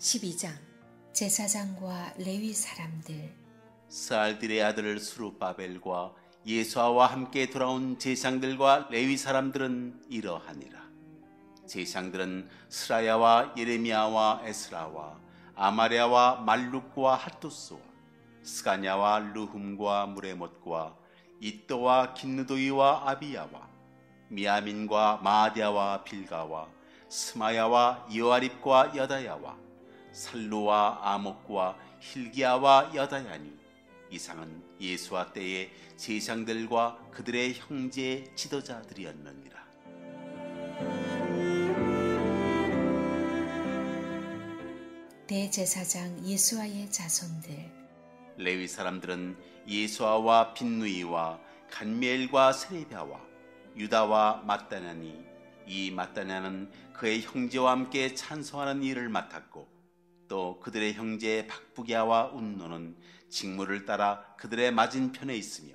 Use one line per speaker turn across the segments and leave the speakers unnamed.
12장 제사장과 레위 사람들.
스알딜의 아들 스룹바벨과 예수아와 함께 돌아온 제사장들과 레위 사람들은 이러하니라. 제사장들은 스라야와 예레미야와 에스라와 아마랴와 말룩과 핫두스와 스가냐와 르훔과 무레못과 이또와 긴느도이와 아비야와 미야민과 마아디아와 빌가와 스마야와 요아립과 여다야와 살루와 아목과 힐기야와 여다야니 이상은 예수와 때의 제사장들과 그들의 형제 지도자들이었느니라.
대제사장 예수아의 자손들.
레위 사람들은 예수아와 빈누이와 간미엘과 세레비아와 유다와 마따냐니 이 마따냐는 그의 형제와 함께 찬송하는 일을 맡았고 또 그들의 형제 박부기야와 운노는 직무를 따라 그들의 맞은편에 있으며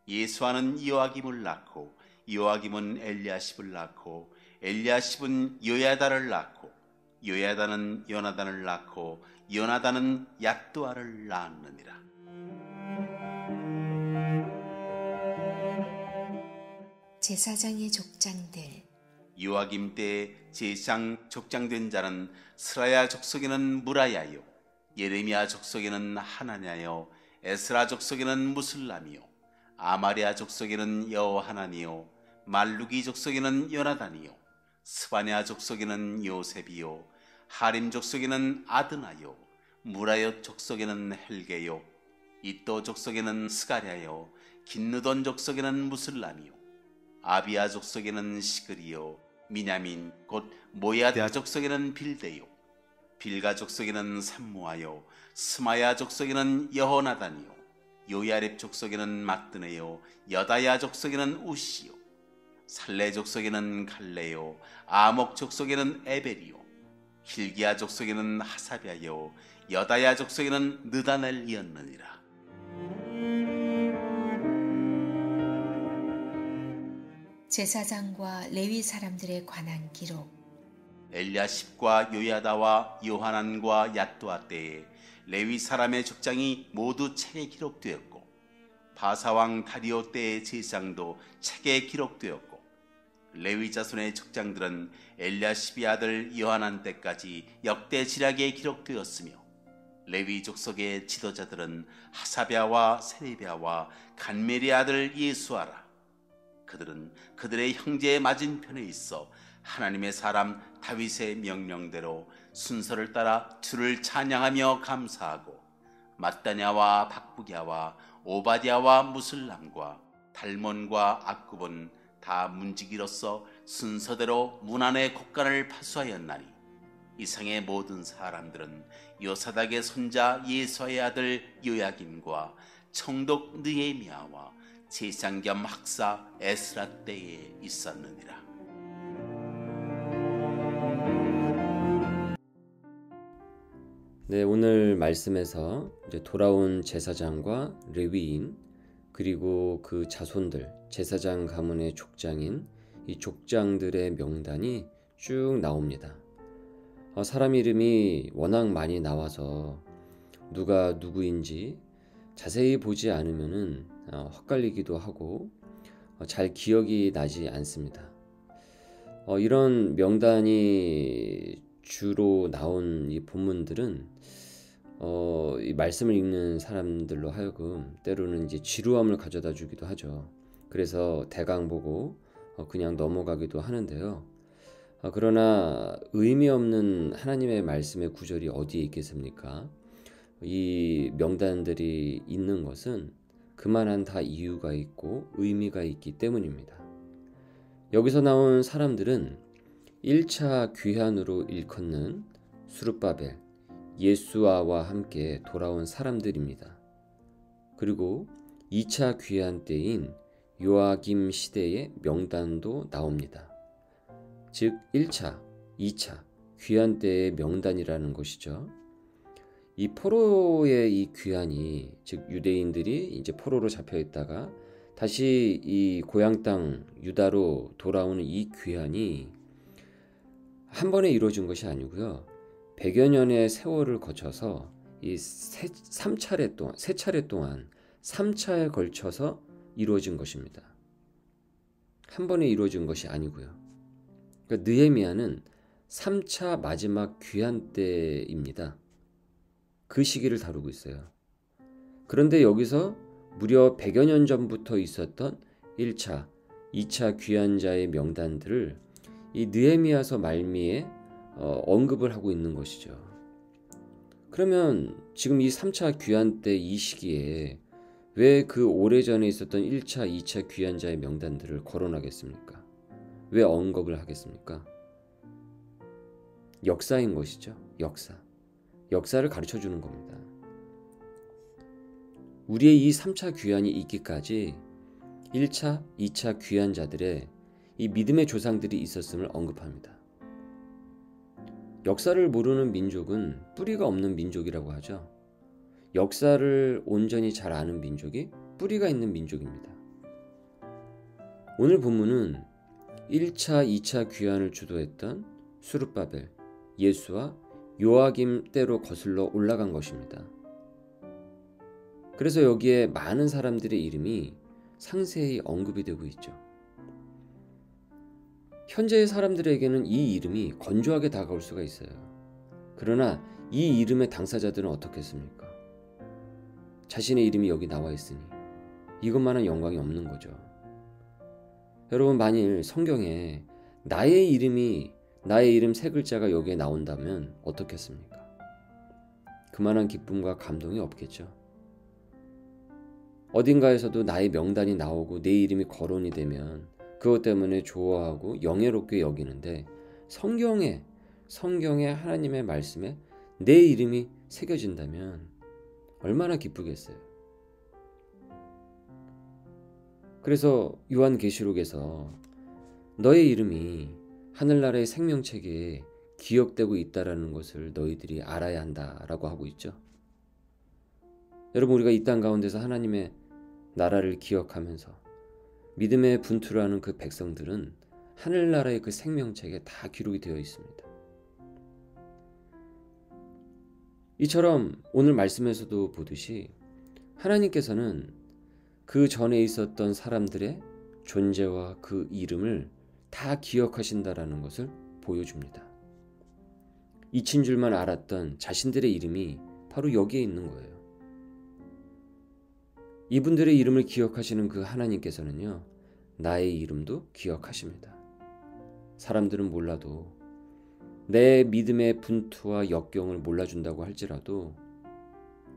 예수아는 요아김을 낳고 요아김은 엘리야십을 낳고 엘리야십은 요야다를 낳고 요야다는 요나단을 낳고 요나단은 얏두아를 낳았느니라.
제사장의 족장들.
요아김 때 제사장 족장된 자는 스라야 족속에는 무라야요 예레미야 족속에는 하나냐요 에스라 족속에는 무슬람이요 아마리아 족속에는 여호하나니요 말루기 족속에는 요나단이요 스바냐 족속에는 요셉이요 하림 족속에는 아드나요 무라요 족속에는 헬게요 이또 족속에는 스가랴요 긴느돈 족속에는 무슬람이요 아비야 족속에는 시그리요 미냐민 곧 모야다 족속에는 빌데요 빌가 족속에는 삼무아요 스마야 족속에는 여호나단이요 요야립 족속에는 막드네요 여다야 족속에는 우시요 살레 족속에는 갈레요 아목 족속에는 에벨이요 힐기야 족속에는 하사비아요 여다야 족속에는 느다넬이었느니라.
제사장과 레위 사람들에 관한 기록.
엘리야십과 요야다와 요하난과 얏두아 때에 레위 사람의 족장이 모두 책에 기록되었고 바사왕 다리오 때의 제사장도 책에 기록되었고 레위 자손의 족장들은 엘리야십의 아들 요하난 때까지 역대 지략에 기록되었으며 레위 족속의 지도자들은 하사랴와 세레비아와 간멜의 아들 예수아라. 그들은 그들의 형제의 맞은편에 있어 하나님의 사람 다윗의 명령대로 순서를 따라 주를 찬양하며 감사하고 마따냐와 박부기야와 오바댜와 무슬람과 달몬과 악굽은 다 문지기로서 순서대로 문 안의 곡간을 파수하였나니 이상의 모든 사람들은 요사닥의 손자 예수아의 아들 요야김과 총독 느헤미야와 제사장 겸 학사 에스라 때에 있었느니라.
네, 오늘 말씀에서 이제 돌아온 제사장과 레위인 그리고 그 자손들, 제사장 가문의 족장인 이 족장들의 명단이 쭉 나옵니다. 사람 이름이 워낙 많이 나와서 누가 누구인지 자세히 보지 않으면은 헛갈리기도 하고 잘 기억이 나지 않습니다. 이런 명단이 주로 나온 이 본문들은 이 말씀을 읽는 사람들로 하여금 때로는 이제 지루함을 가져다 주기도 하죠. 그래서 대강 보고 그냥 넘어가기도 하는데요. 그러나 의미 없는 하나님의 말씀의 구절이 어디에 있겠습니까? 이 명단들이 있는 것은 그만한 다 이유가 있고 의미가 있기 때문입니다. 여기서 나온 사람들은 1차 귀환으로 일컫는 스룹바벨, 예수아와 함께 돌아온 사람들입니다. 그리고 2차 귀환 때인 요아김 시대의 명단도 나옵니다. 즉 1차, 2차 귀환 때의 명단이라는 것이죠. 이 포로의 이 귀환이, 즉 유대인들이 이제 포로로 잡혀 있다가 다시 이 고향 땅 유다로 돌아오는 이 귀환이 한 번에 이루어진 것이 아니고요. 100여 년의 세월을 거쳐서 이 세 차례 동안 3차에 걸쳐서 이루어진 것입니다. 한 번에 이루어진 것이 아니고요. 그러니까 느헤미야는 3차 마지막 귀환 때입니다. 그 시기를 다루고 있어요. 그런데 여기서 무려 100여 년 전부터 있었던 1차, 2차 귀환자의 명단들을 이 느헤미야서 말미에 언급을 하고 있는 것이죠. 그러면 지금 이 3차 귀환 때 이 시기에 왜 그 오래전에 있었던 1차, 2차 귀환자의 명단들을 거론하겠습니까? 왜 언급을 하겠습니까? 역사인 것이죠. 역사를 가르쳐 주는 겁니다. 우리의 이 3차 귀환이 있기까지 1차, 2차 귀환자들의 이 믿음의 조상들이 있었음을 언급합니다. 역사를 모르는 민족은 뿌리가 없는 민족이라고 하죠. 역사를 온전히 잘 아는 민족이 뿌리가 있는 민족입니다. 오늘 본문은 1차, 2차 귀환을 주도했던 수르바벨, 예수와 요아김 때로 거슬러 올라간 것입니다. 그래서 여기에 많은 사람들의 이름이 상세히 언급이 되고 있죠. 현재의 사람들에게는 이 이름이 건조하게 다가올 수가 있어요. 그러나 이 이름의 당사자들은 어떻겠습니까? 자신의 이름이 여기 나와 있으니 이것만한 영광이 없는 거죠. 여러분, 만일 성경에 나의 이름 세 글자가 여기에 나온다면 어떻겠습니까? 그만한 기쁨과 감동이 없겠죠. 어딘가에서도 나의 명단이 나오고 내 이름이 거론이 되면 그것 때문에 좋아하고 영예롭게 여기는데 성경에 하나님의 말씀에 내 이름이 새겨진다면 얼마나 기쁘겠어요. 그래서 요한계시록에서 너의 이름이 하늘나라의 생명책에 기억되고 있다라는 것을 너희들이 알아야 한다라고 하고 있죠. 여러분, 우리가 이 땅 가운데서 하나님의 나라를 기억하면서 믿음의 분투를 하는 그 백성들은 하늘나라의 그 생명책에 다 기록이 되어 있습니다. 이처럼 오늘 말씀에서도 보듯이 하나님께서는 그 전에 있었던 사람들의 존재와 그 이름을 다 기억하신다라는 것을 보여줍니다. 잊힌 줄만 알았던 자신들의 이름이 바로 여기에 있는 거예요. 이분들의 이름을 기억하시는 그 하나님께서는요, 나의 이름도 기억하십니다. 사람들은 몰라도 내 믿음의 분투와 역경을 몰라준다고 할지라도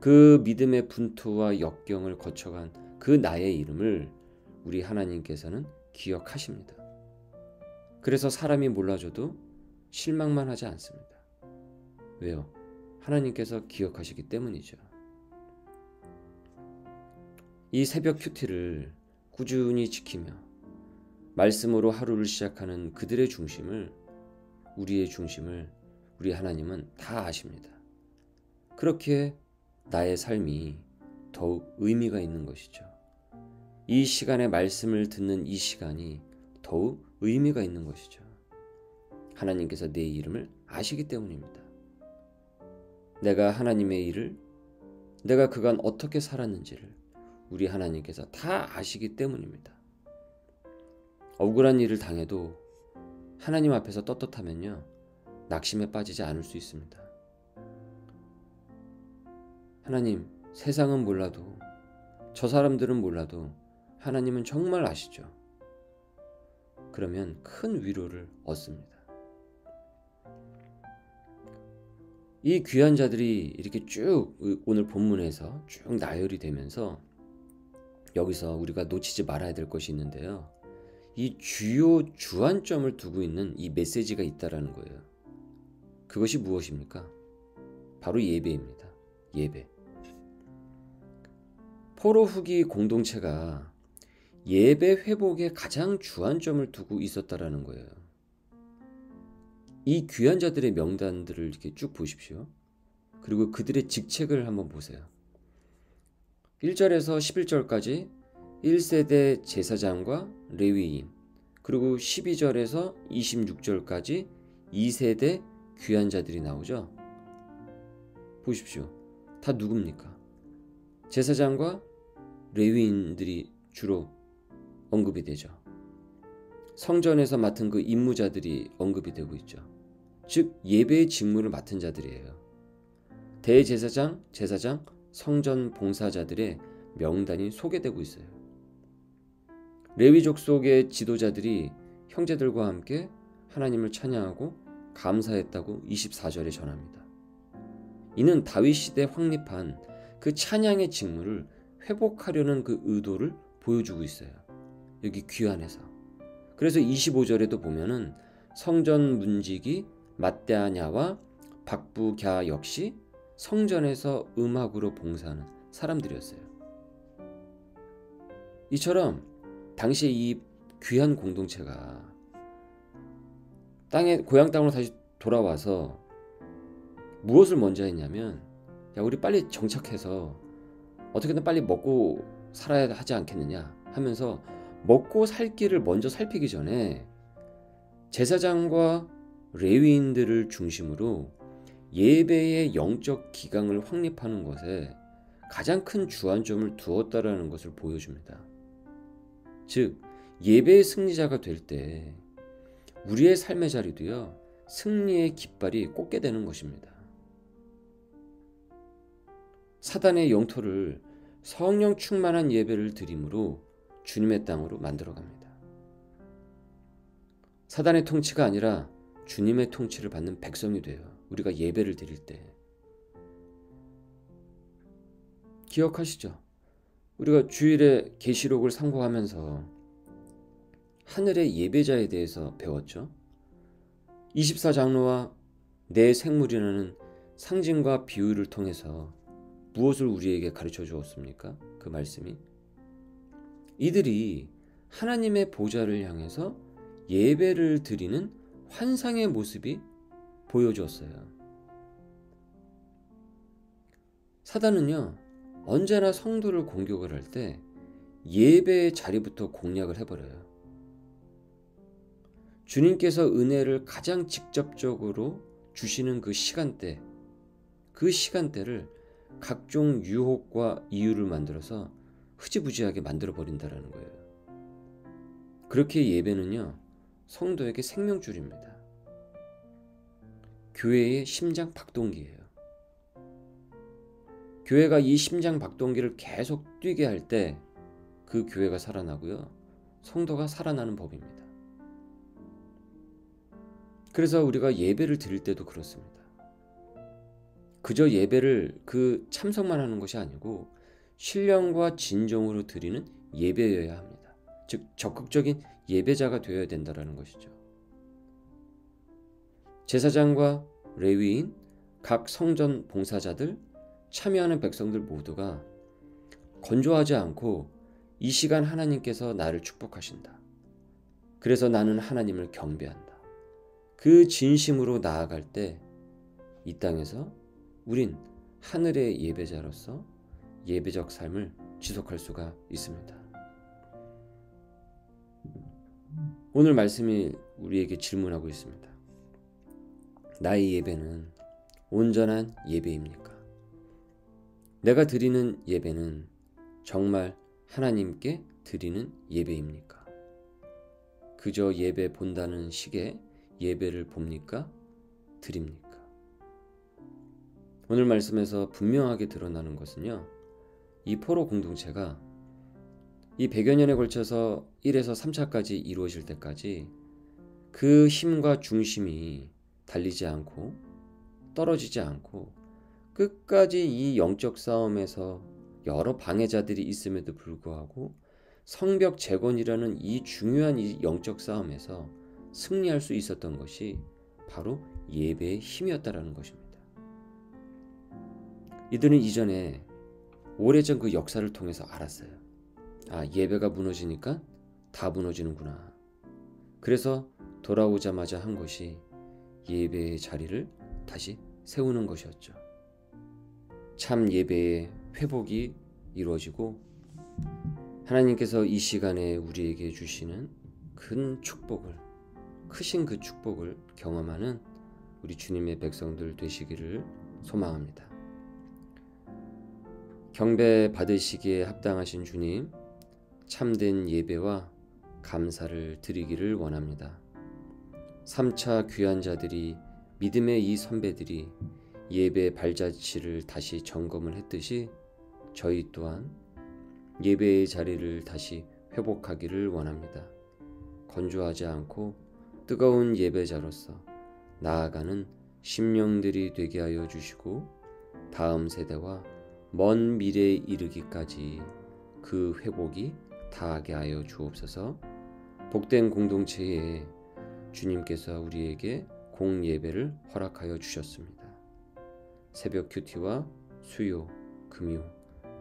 그 믿음의 분투와 역경을 거쳐간 그 나의 이름을 우리 하나님께서는 기억하십니다. 그래서 사람이 몰라줘도 실망만 하지 않습니다. 왜요? 하나님께서 기억하시기 때문이죠. 이 새벽 큐티를 꾸준히 지키며 말씀으로 하루를 시작하는 그들의 중심을, 우리의 중심을 우리 하나님은 다 아십니다. 그렇게 나의 삶이 더욱 의미가 있는 것이죠. 이 시간에 말씀을 듣는 이 시간이 더욱 의미가 있는 것이죠. 하나님께서 내 이름을 아시기 때문입니다. 내가 하나님의 일을, 내가 그간 어떻게 살았는지를 우리 하나님께서 다 아시기 때문입니다. 억울한 일을 당해도 하나님 앞에서 떳떳하면요, 낙심에 빠지지 않을 수 있습니다. 하나님, 세상은 몰라도, 저 사람들은 몰라도 하나님은 정말 아시죠. 그러면 큰 위로를 얻습니다. 이 귀한 자들이 이렇게 쭉 오늘 본문에서 쭉 나열이 되면서 여기서 우리가 놓치지 말아야 될 것이 있는데요. 이 주요 주안점을 두고 있는 이 메시지가 있다라는 거예요. 그것이 무엇입니까? 바로 예배입니다. 예배. 포로 후기 공동체가 예배 회복에 가장 주안점을 두고 있었다라는 거예요. 이 귀한 자들의 명단들을 이렇게 쭉 보십시오. 그리고 그들의 직책을 한번 보세요. 1절에서 11절까지 1세대 제사장과 레위인, 그리고 12절에서 26절까지 2세대 귀한 자들이 나오죠. 보십시오. 다 누굽니까? 제사장과 레위인들이 주로 언급이 되죠. 성전에서 맡은 그 임무자들이 언급이 되고 있죠. 즉 예배의 직무를 맡은 자들이에요. 대제사장, 제사장, 성전 봉사자들의 명단이 소개되고 있어요. 레위 족속의 지도자들이 형제들과 함께 하나님을 찬양하고 감사했다고 24절에 전합니다. 이는 다윗 시대 확립한 그 찬양의 직무를 회복하려는 그 의도를 보여주고 있어요. 여기 귀환에서. 그래서 25절에도 보면은 성전 문지기 matthe냐와 박부갸 역시 성전에서 음악으로 봉사하는 사람들이었어요. 이처럼 당시 이 귀한 공동체가 고향 땅으로 다시 돌아와서 무엇을 먼저 했냐면, 야, 우리 빨리 정착해서 어떻게든 빨리 먹고 살아야 하지 않겠느냐 하면서 먹고 살 길을 먼저 살피기 전에 제사장과 레위인들을 중심으로 예배의 영적 기강을 확립하는 것에 가장 큰 주안점을 두었다라는 것을 보여줍니다. 즉 예배의 승리자가 될 때 우리의 삶의 자리도요, 승리의 깃발이 꽂게 되는 것입니다. 사단의 영토를 성령 충만한 예배를 드림으로 주님의 땅으로 만들어갑니다. 사단의 통치가 아니라 주님의 통치를 받는 백성이 돼요. 우리가 예배를 드릴 때. 기억하시죠? 우리가 주일에 계시록을 상고하면서 하늘의 예배자에 대해서 배웠죠. 24장로와 내 생물이라는 상징과 비유를 통해서 무엇을 우리에게 가르쳐 주었습니까? 그 말씀이 이들이 하나님의 보좌를 향해서 예배를 드리는 환상의 모습이 보여주었어요. 사단은요, 언제나 성도를 공격을 할 때 예배의 자리부터 공략을 해버려요. 주님께서 은혜를 가장 직접적으로 주시는 그 시간대를 각종 유혹과 이유를 만들어서 흐지부지하게 만들어버린다는 거예요. 그렇게 예배는요, 성도에게 생명줄입니다. 교회의 심장 박동기예요. 교회가 이 심장 박동기를 계속 뛰게 할 때 그 교회가 살아나고요, 성도가 살아나는 법입니다. 그래서 우리가 예배를 드릴 때도 그렇습니다. 그저 예배를 참석만 하는 것이 아니고 신령과 진정으로 드리는 예배여야 합니다. 즉 적극적인 예배자가 되어야 된다는 것이죠. 제사장과 레위인, 각 성전 봉사자들, 참여하는 백성들 모두가 건조하지 않고 이 시간 하나님께서 나를 축복하신다. 그래서 나는 하나님을 경배한다. 그 진심으로 나아갈 때 이 땅에서 우린 하늘의 예배자로서 예배적 삶을 지속할 수가 있습니다. 오늘 말씀이 우리에게 질문하고 있습니다. 나의 예배는 온전한 예배입니까? 내가 드리는 예배는 정말 하나님께 드리는 예배입니까? 그저 예배 본다는 식의 예배를 봅니까? 드립니까? 오늘 말씀에서 분명하게 드러나는 것은요, 이 포로 공동체가 이 100여 년에 걸쳐서 1에서 3차까지 이루어질 때까지 그 힘과 중심이 달리지 않고 떨어지지 않고 끝까지 이 영적 싸움에서 여러 방해자들이 있음에도 불구하고 성벽 재건이라는 이 중요한 이 영적 싸움에서 승리할 수 있었던 것이 바로 예배의 힘이었다라는 것입니다. 이들은 이전에 오래전 그 역사를 통해서 알았어요. 아, 예배가 무너지니까 다 무너지는구나. 그래서 돌아오자마자 한 것이 예배의 자리를 다시 세우는 것이었죠. 참 예배의 회복이 이루어지고 하나님께서 이 시간에 우리에게 주시는 크신 그 축복을 경험하는 우리 주님의 백성들 되시기를 소망합니다. 경배 받으시기에 합당하신 주님, 참된 예배와 감사를 드리기를 원합니다. 3차 귀한 자들이, 믿음의 이 선배들이 예배 발자취를 다시 점검을 했듯이 저희 또한 예배의 자리를 다시 회복하기를 원합니다. 건조하지 않고 뜨거운 예배자로서 나아가는 심령들이 되게 하여 주시고, 다음 세대와 먼 미래에 이르기까지 그 회복이 다하게 하여 주옵소서. 복된 공동체에 주님께서 우리에게 공예배를 허락하여 주셨습니다. 새벽 큐티와 수요, 금요,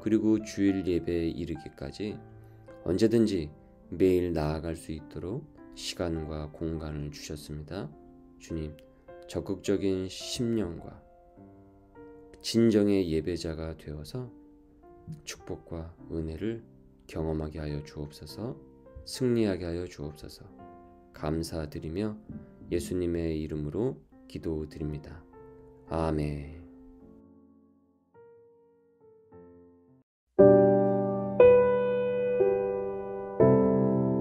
그리고 주일 예배에 이르기까지 언제든지 매일 나아갈 수 있도록 시간과 공간을 주셨습니다. 주님, 적극적인 심령과 진정의 예배자가 되어서 축복과 은혜를 경험하게 하여 주옵소서. 승리하게 하여 주옵소서. 감사드리며 예수님의 이름으로 기도드립니다. 아멘.